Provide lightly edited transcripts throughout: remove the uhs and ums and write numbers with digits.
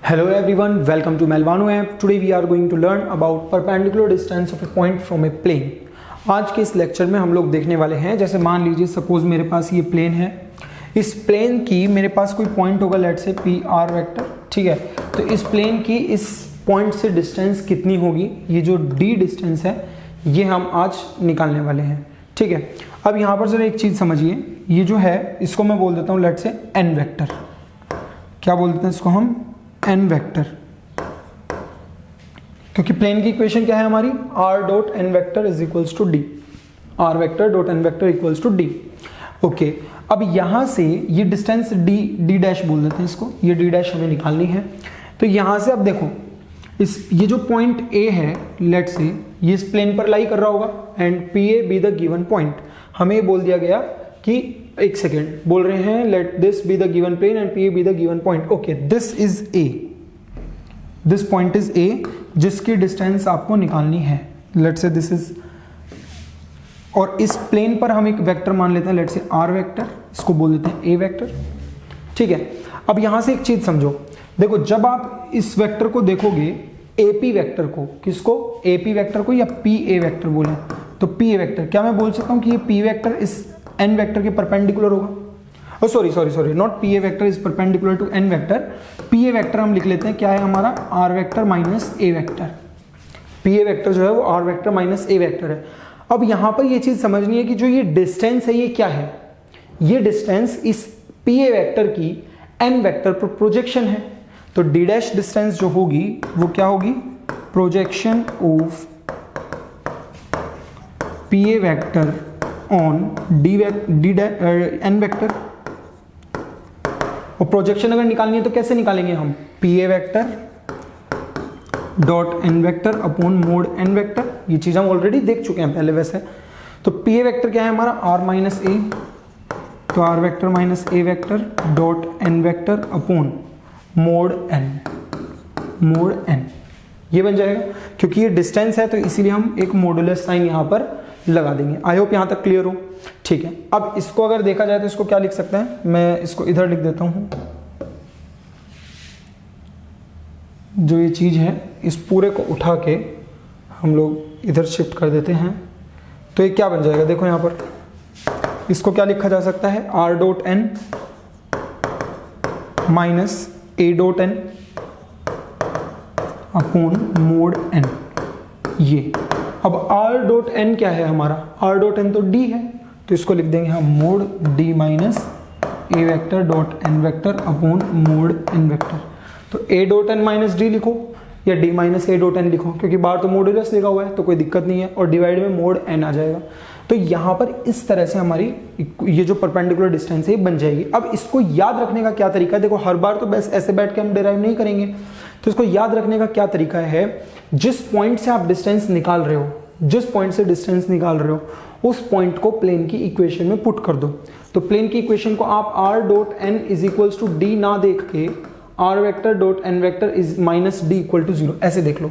Hello everyone, welcome to Melvano app. Today we are going to learn about perpendicular distance of a point from a plane. आज के इस lecture में हम लोग देखने वाले हैं, जैसे मान लीजिए सपोज मेरे पास ये प्लेन है, इस प्लेन की मेरे पास कोई पॉइंट होगा, लेट से पी आर वेक्टर, ठीक है। तो इस प्लेन की इस पॉइंट से डिस्टेंस कितनी होगी, ये जो डी डिस्टेंस है ये हम आज निकालने वाले हैं, ठीक है। अब यहाँ पर जरा एक चीज़ समझिए, ये जो है इसको मैं बोल देता हूँ लेट से एन वेक्टर। क्या बोल देते हैं इसको हम? एन वेक्टर, क्योंकि प्लेन की इक्वेशन क्या है हमारी? R dot N vector is equals to D, R vector dot N vector equals to D. Okay, अब यहां से ये डिस्टेंस डी डैश बोल देते हैं इसको, ये डी डैश हमें निकालनी है। तो यहां से अब देखो, ये जो पॉइंट ए है लेट से ये इस प्लेन पर लाई कर रहा होगा and P A B the given point. हमें बोल दिया गया कि एक सेकेंड बोल रहे हैं, let this be the given plane and P A B the given point. Okay, this is A, this point is A जिसकी डिस्टेंस आपको निकालनी है, लेट से दिस इज, और इस प्लेन पर हम एक वेक्टर मान लेते हैं लेट से आर वेक्टर, इसको बोल देते हैं ए वेक्टर, ठीक है। अब यहां से एक चीज समझो, देखो जब आप इस वेक्टर को देखोगे, एपी वेक्टर को, किसको? एपी वेक्टर को या पी ए वेक्टर बोले तो पी ए वेक्टर, क्या मैं बोल सकता हूं कि ये पी वेक्टर इस एन वेक्टर के परपेंडिकुलर होगा? Sorry, not P A vector is perpendicular to N vector. P A vector हम लिख लेते हैं, क्या है हमारा? R vector minus A vector. P A vector जो है वो R vector minus A vector है। अब यहां पर ये चीज समझनी है कि जो ये डिस्टेंस है ये क्या है? ये डिस्टेंस इस पी ए वेक्टर की एन वेक्टर पर प्रोजेक्शन है। तो डी डैश डिस्टेंस जो होगी वो क्या होगी? Projection of P A vector on N vector. और प्रोजेक्शन अगर निकालनी है तो कैसे निकालेंगे हम? P A vector dot N vector upon mod N vector. ये चीज हम ऑलरेडी देख चुके हैं पहले वैसे। तो पी ए वेक्टर क्या है हमारा? आर माइनस ए, तो R vector minus A vector dot N vector upon mod N, ये बन जाएगा। क्योंकि ये डिस्टेंस है तो इसीलिए हम एक मॉडुलस साइन यहां पर लगा देंगे। आई होप यहां तक क्लियर हो, ठीक है। अब इसको अगर देखा जाए तो इसको क्या लिख सकते हैं? मैं इसको इधर लिख देता हूं, जो ये चीज है इस पूरे को उठा के हम लोग इधर शिफ्ट कर देते हैं, तो ये क्या बन जाएगा? देखो यहां पर इसको क्या लिखा जा सकता है? R dot N minus A dot N upon mod N. ये अब r डॉट एन क्या है हमारा? r डॉट एन तो d है, तो इसको लिख देंगे हम mod d minus A vector dot N vector upon mod N vector. तो a dot N minus D लिखो या d minus A dot N लिखो, क्योंकि बाहर तो मॉड्यूलस लिखा हुआ है तो कोई दिक्कत नहीं है, और डिवाइड में मोड n आ जाएगा। तो यहाँ पर इस तरह से हमारी ये जो परपेंडिकुलर डिस्टेंस है बन जाएगी। अब इसको याद रखने का क्या तरीका है? देखो हर बार तो बस ऐसे बैठ के हम डिराइव नहीं करेंगे, तो इसको याद रखने का क्या तरीका है? जिस पॉइंट से आप डिस्टेंस निकाल रहे हो, जिस पॉइंट से डिस्टेंस निकाल रहे हो उस पॉइंट को प्लेन की इक्वेशन में पुट कर दो। तो प्लेन की इक्वेशन को आप r dot N is equals to D ना देख के r vector dot N vector is minus D equal to 0 ऐसे देख लो।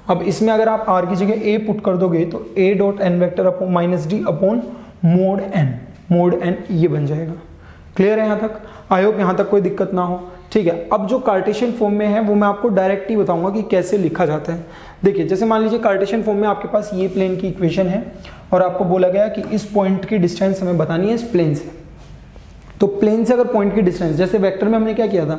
अब इसमें अगर आप r की जगह a पुट कर दोगे तो a dot N vector upon minus D upon mod N, ये बन जाएगा। क्लियर है यहाँ तक? आई होप यहाँ तक कोई दिक्कत ना हो, ठीक है। अब जो कार्टेशियन फॉर्म में है वो मैं आपको डायरेक्ट ही बताऊंगा कि कैसे लिखा जाता है। देखिए जैसे मान लीजिए कार्टेशियन फॉर्म में आपके पास ये प्लेन की इक्वेशन है और आपको बोला गया कि इस पॉइंट की डिस्टेंस हमें बतानी है इस प्लेन से। तो प्लेन से अगर पॉइंट की डिस्टेंस, जैसे वेक्टर में हमने क्या किया था,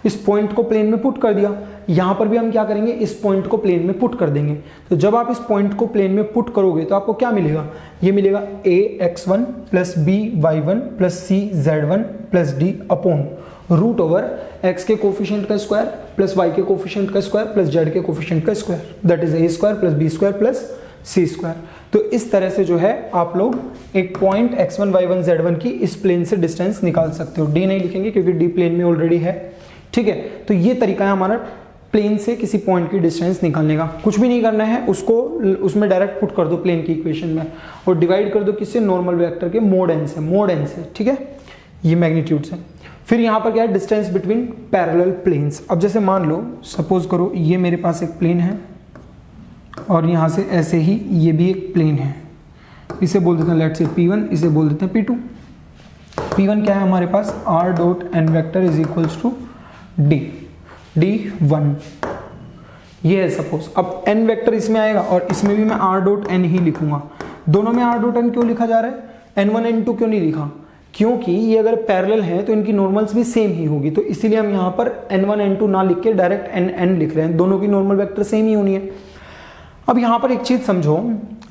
इस पॉइंट को प्लेन में पुट कर दिया, यहां पर भी हम क्या करेंगे? इस पॉइंट को प्लेन में पुट कर देंगे। तो जब आप इस पॉइंट को प्लेन में पुट करोगे तो आपको क्या मिलेगा? ये मिलेगा ax1 plus by1 plus cz1 plus d upon root over x के कोफिशिएंट का स्क्वायर प्लस y के कोफिशिएंट का स्क्वायर प्लस z के कोफिशिएंट का square, that is a square plus b square plus c square. तो इस तरह से जो है आप लोग एक पॉइंट x1 y1 z1 की इस प्लेन से डिस्टेंस निकाल सकते हो। d नहीं लिखेंगे क्योंकि d प्लेन में ऑलरेडी है, ठीक है। तो ये तरीका है हमारा प्लेन से किसी पॉइंट की डिस्टेंस निकालने का। कुछ भी नहीं करना है, उसको उसमें डायरेक्ट पुट कर दो प्लेन की इक्वेशन में और डिवाइड कर दो किससे? नॉर्मल वेक्टर के मोड एन से, ठीक है, ये मैग्नीट्यूड से। फिर यहाँ पर क्या है? Distance between parallel planes. अब जैसे मान लो, सपोज करो ये मेरे पास एक प्लेन है और यहाँ से ऐसे ही ये भी एक प्लेन है, इसे बोल देते हैं लेट से P1, इसे बोल देते हैं P2। P1 क्या है हमारे पास? r dot N vector is equals to d। D1, ये है सपोज। अब n वेक्टर इसमें आएगा और इसमें भी मैं r डॉट n ही लिखूंगा। दोनों में r डॉट n क्यों लिखा जा रहा है, n1 n2 क्यों नहीं लिखा, क्योंकि ये अगर पैरेलल हैं तो इनकी नॉर्मल्स भी सेम ही होगी, तो इसीलिए हम यहाँ पर n1 n2 ना लिख के डायरेक्ट n लिख रहे हैं, दोनों की नॉर्मल वेक्टर सेम ही होनी है। अब यहाँ पर एक चीज़ समझो,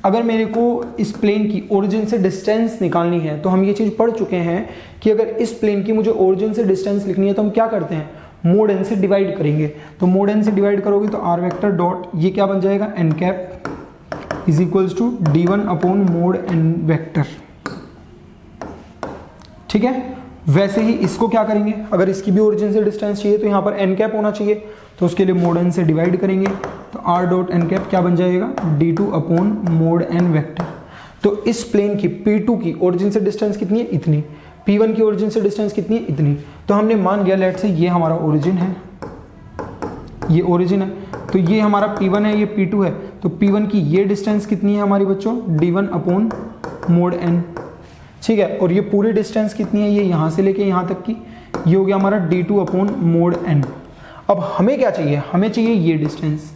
अगर मेरे को इस प्लेन की ओरिजिन से डिस्टेंस निकालनी है, तो हम ये चीज़ पढ़ चुके हैं कि अगर इस प्लेन की मुझे ओरिजिन से डिस्टेंस लिखनी है तो हम क्या करते हैं, मोड n से डिवाइड करेंगे। तो मोड n से डिवाइड करोगे तो r वेक्टर डॉट ये क्या बन जाएगा, n cap is equals to d1 upon mod n vector. ठीक है, वैसे ही इसको क्या करेंगे, अगर इसकी भी ओरिजिन से डिस्टेंस चाहिए तो यहाँ पर n कैप होना चाहिए, तो उसके लिए मोड n से डिवाइड करेंगे, तो r डॉट n कैप क्या बन जाएगा, d2 upon mod n vector. तो इस प्लेन की P2 की ओरिजिन से डिस्टेंस कितनी है, इतनी, P1 की ओरिजिन से डिस्टेंस कितनी है, इतनी। तो हमने मान लिया लेट से ये हमारा ओरिजिन है, ये ओरिजिन है, तो ये हमारा P1 है, ये P2 है, तो P1 की ये डिस्टेंस कितनी है हमारी बच्चों, d1 अपॉन मोड n। ठीक है, और ये पूरी डिस्टेंस कितनी है, ये यहाँ से लेके यहाँ तक की, ये हो गया हमारा d2 अपॉन मोड n। अब हमें क्या चाहिए, हमें चाहिए ये डिस्टेंस,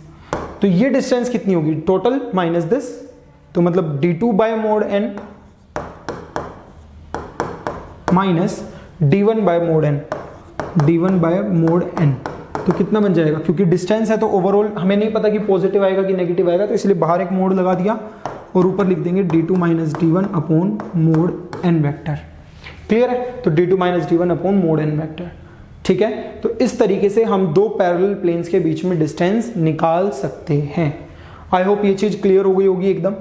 तो ये डिस्टेंस कितनी होगी, टोटल माइनस दिस, तो मतलब d2 by mod n minus d1 by mod n, d1 by mod n, तो कितना बन जाएगा, क्योंकि डिस्टेंस है तो ओवरऑल हमें नहीं पता कि पॉजिटिव आएगा कि नेगेटिव आएगा, तो इसलिए बाहर एक मोड लगा दिया और ऊपर लिख देंगे d2 minus d1 upon mod n vector. Clear है, तो d2 minus d1 upon mod n vector. ठीक है, तो इस तरीके से हम दो पैरेलल प्लेन्स के बीच में डिस्टेंस निकाल सकते हैं। आई होप ये चीज क्लियर हो गई होगी एकदम।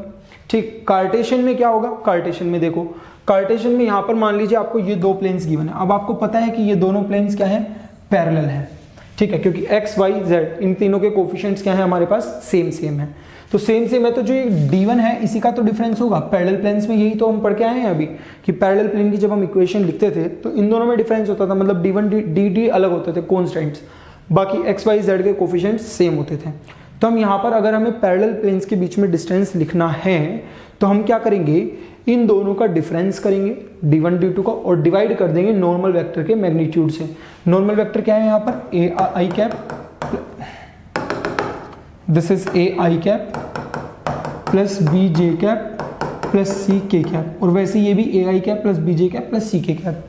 ठीक, कार्टेशियन में क्या होगा, कार्टेशियन में देखो, कार्टेशियन में यहाँ पर मान लीजिए आपको ये दो प्लेन्स गिवन है, अब आपको पता है कि ये दोनों प्लेन्स क्या है, पैरेलल है। ठीक है, क्योंकि x y z इन तीनों के कोफिशिएंट्स क्या है हमारे पास, सेम सेम है, तो सेम सेम है, तो जो ये d1 है इसी का तो डिफरेंस होगा। पैरेलल प्लेन्स में यही तो हम पढ़ के आए हैं अभी कि पैरेलल प्लेन की जब हम इक्वेशन लिखते थे तो इन दोनों में डिफरेंस होता था, मतलब d1 dd अलग होते थे कॉन्स्टेंट्स, बाकी x y z के कोफिशिएंट्स सेम होते थे। तो हम यहाँ पर अगर हमें पैरेलल प्लेन्स के बीच में डिस्टेंस लिखना है तो हम क्या करेंगे, इन दोनों का डिफरेंस करेंगे d1 d2 का और डिवाइड कर देंगे नॉर्मल वेक्टर के मैग्नीट्यूड से। नॉर्मल वेक्टर क्या है यहाँ पर, a I cap, this is a I cap plus b j cap plus c k cap, और वैसे ये भी a I cap plus b j cap plus c k cap.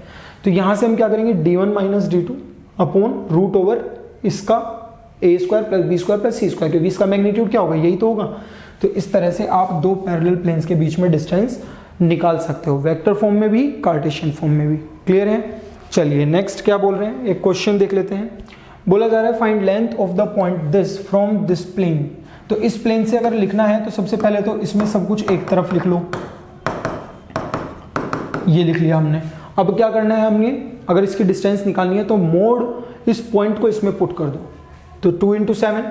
तो यहाँ से हम क्या करेंगे, d1 minus d2 upon root over इसका a square plus b square plus c square, क्योंकि इसका मैग्नीट्यूड क्या होगा, यही तो होगा। तो इस तरह से आप दो पैरेलल प्लेन्स के बीच में डिस्टेंस निकाल सकते हो, वेक्टर फॉर्म में भी, कार्टेशियन फॉर्म में भी। क्लियर है, चलिए नेक्स्ट क्या बोल रहे हैं, एक क्वेश्चन देख लेते हैं। बोला जा रहा है find length of the point this from this plane. तो इस प्लेन से अगर लिखना है तो सबसे पहले तो इसमें सब कुछ एक तरफ लिख लो, ये लिख लिया हमने। अब क्या करना है हमने, अगर इसकी डिस्टेंस निकालनी है तो मोड इस पॉइंट को इसमें पुट कर दो, तो 2 into 7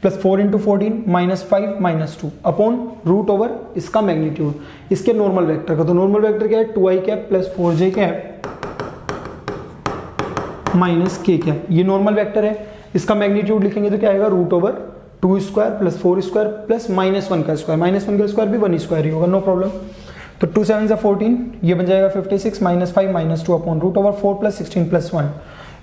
plus 4 into 14 minus 5 minus 2 upon root over इसका मैग्नीट्यूड, इसके नॉर्मल वेक्टर का। तो नॉर्मल वेक्टर क्या है, 2i cap plus 4j cap minus k cap, ये नॉर्मल वेक्टर है। इसका मैग्नीट्यूड लिखेंगे तो क्या आएगा, root over 2 square plus 4 square plus minus 1 का स्क्वायर, माइनस 1 का स्क्वायर भी 1 स्क्वायर ही होगा, नो प्रॉब्लम। तो 2 7 से 14, ये बन जाएगा 56 minus 5 minus 2 upon root over 4 plus 16 plus 1।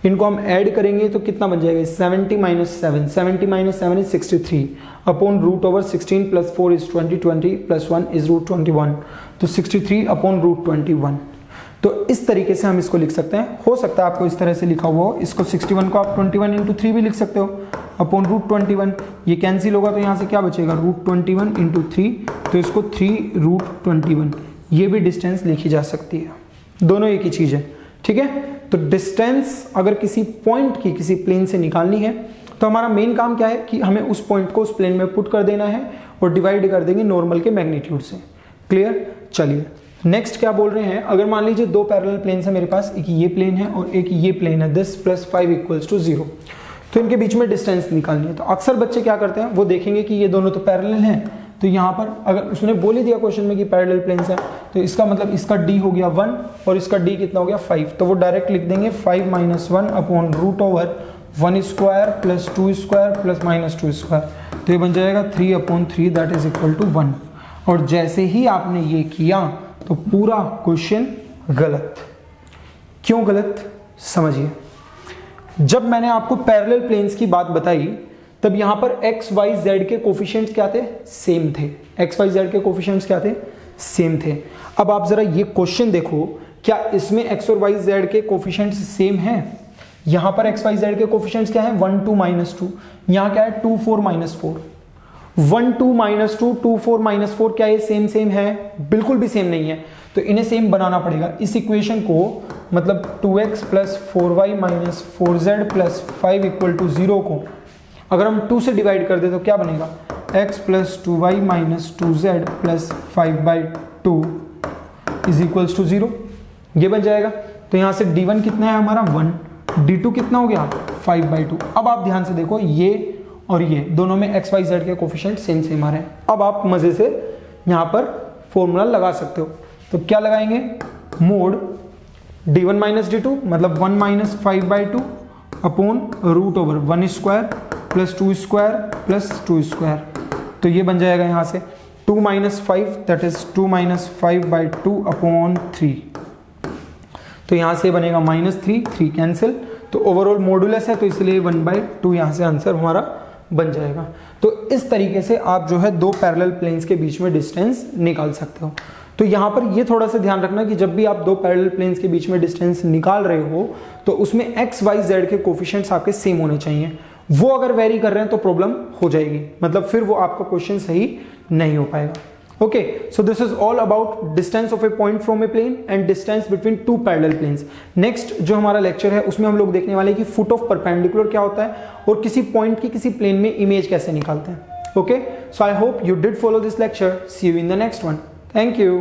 इनको हम ऐड करेंगे तो कितना बन जाएगा, 70 minus 7, 70 minus 7 is 63 upon root over 16 plus 4 is 20, 20 plus 1 is root 21, तो 63 अपॉन रूट 21। तो इस तरीके से हम इसको लिख सकते हैं। हो सकता है आपको इस तरह से लिखा हुआ हो, इसको 61 को आप 21 इंटू 3 भी लिख सकते हो अपॉन रूट 21, ये कैंसिल होगा तो यहाँ से क्या बचेगा, रूट 21 इंटू 3, तो इसको 3 रूट 21, ये भी डिस्टेंस लिखी जा सकती है, दोनों एक ही चीज़ है। ठीक है, तो डिस्टेंस अगर किसी पॉइंट की किसी प्लेन से निकालनी है तो हमारा मेन काम क्या है कि हमें उस पॉइंट को उस प्लेन में पुट कर देना है और डिवाइड कर देंगे नॉर्मल के मैग्नीट्यूड से। क्लियर, चलिए नेक्स्ट क्या बोल रहे हैं, अगर मान लीजिए दो पैरेलल प्लेन्स है मेरे पास, एक ये प्लेन है और एक ये प्लेन है, दिस प्लस 5 इक्वल्स टू 0, तो इनके बीच में डिस्टेंस निकालनी है। तो अक्सर बच्चे क्या करते हैं, वो देखेंगे कि ये दोनों तो पैरेलल हैं, तो यहाँ पर अगर उसने बोल ही दिया क्वेश्चन में कि पैरेलल प्लेन्स है, तो इसका मतलब इसका d हो गया 1 और इसका d कितना हो गया 5, तो वो डायरेक्ट लिख देंगे 5 minus 1 upon root over 1 square plus 2 square plus minus 2 square, तो ये बन जाएगा 3 upon 3 that is equal to 1। और जैसे ही आपने ये किया तो पूरा क्वेश्चन गलत। क्यों गलत, समझिए। जब मैंने आपको पैरेलल प्लेन्स की बात बताई तब यहां पर एक्स वाई जेड के कोफिशिएंट्स क्या थे, सेम थे। एक्स वाई जेड के कोफिशिएंट्स क्या थे, सेम थे। अब आप जरा ये क्वेश्चन देखो, क्या इसमें एक्स और वाई जेड के कोफिशिएंट्स सेम हैं? यहां पर एक्स वाई जेड के कोफिशिएंट्स क्या है, 1 2 -2। यहां क्या है, 2 4 -4। 1 2 -2 2 4 -4 क्या ये सेम है? बिल्कुल भी सेम नहीं है, तो इन्हें सेम बनाना पड़ेगा। इस इक्वेशन को मतलब 2x + 4y - 4z + 5 = 0 को अगर हम 2 से डिवाइड कर दे तो क्या बनेगा, x + 2y - 2z + 5/2 = 0। ये बन जाएगा। तो यहां से d1 कितना है हमारा 1, d2 कितना हो गया 5/2। अब आप ध्यान से देखो, ये और ये दोनों में एक्स वाई जेड के कोफिशिएंट सेम आ रहे हैं। अब आप मजे से यहां पर फॉर्मूला लगा सकते हो। तो क्या लगाएंगे, मोड d1 - d2 मतलब 1 - 5/2 अपॉन √1² + 2² + 2²। तो ये बन जाएगा यहां से 2 - 5 दैट इज 2 - 5/2 अपॉन 3। तो यहां से बनेगा -3 3 कैंसिल। तो ओवरऑल मॉडुलस है तो इसलिए 1/2 यहां से आंसर हमारा बन जाएगा। तो इस तरीके से आप जो है दो पैरेलल प्लेन्स के बीच में डिस्टेंस निकाल सकते हो। तो यहाँ पर ये थोड़ा सा ध्यान रखना कि जब भी आप दो पैरेलल प्लेन्स के बीच में डिस्टेंस निकाल रहे हो तो उसमें एक्स वाई जेड के कोफिशिएंट्स आपके सेम होने चाहिए। वो अगर वेरी कर रहे हैं तो प्रॉब्लम हो जाएगी, मतलब फिर वो आपका क्वेश्चन सही नहीं हो पाएगा। Okay, so this is all about distance of a point from a plane and distance between two parallel planes. Next जो हमारा लेक्चर है उसमें हम लोग देखने वाले हैं कि foot of perpendicular क्या होता है और किसी पॉइंट की किसी प्लेन में इमेज कैसे निकालते हैं। Okay, so I hope you did follow this lecture. See you in the next one. Thank you.